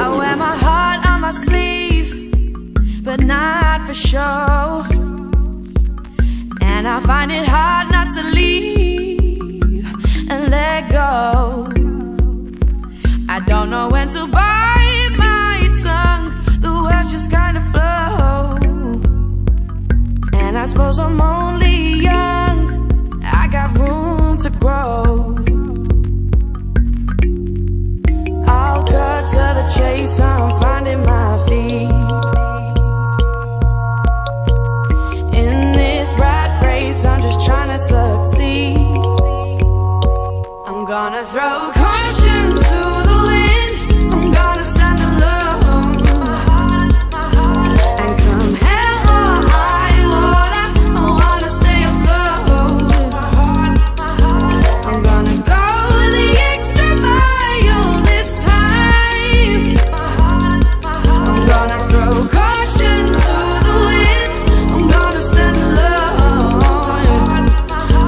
I wear my heart on my sleeve, but not for show. And I find it hard not to leave and let go. I don't know when to bite my tongue, the words just kind of flow. And I suppose I'm only young, I got room to grow. I'll cut to the chase, I'm finding my feet. In this rat race, I'm just trying to succeed. I'm gonna throw caution to the wind, I'm gonna stand alone. And come hell or high water, I wanna stay afloat. I'm gonna go the extra mile this time. I'm gonna throw caution to the wind, I'm gonna stand alone.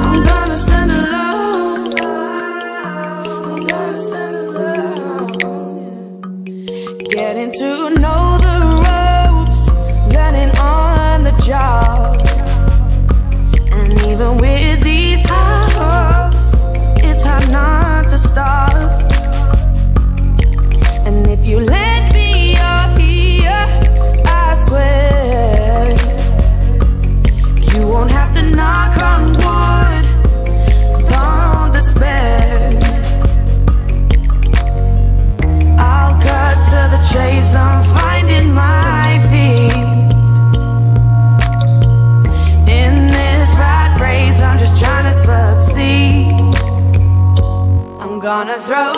I'm gonna stand alone. I'm gonna stand alone. Getting to know the ropes, learning on the job. And even with these high hopes, it's hard not to stop. And if you let me up here, I swear you won't have to knock on wood. Don't despair. I'll cut to the chase, I'm finding my feet. In this rat race, I'm just trying to succeed. I'm gonna throw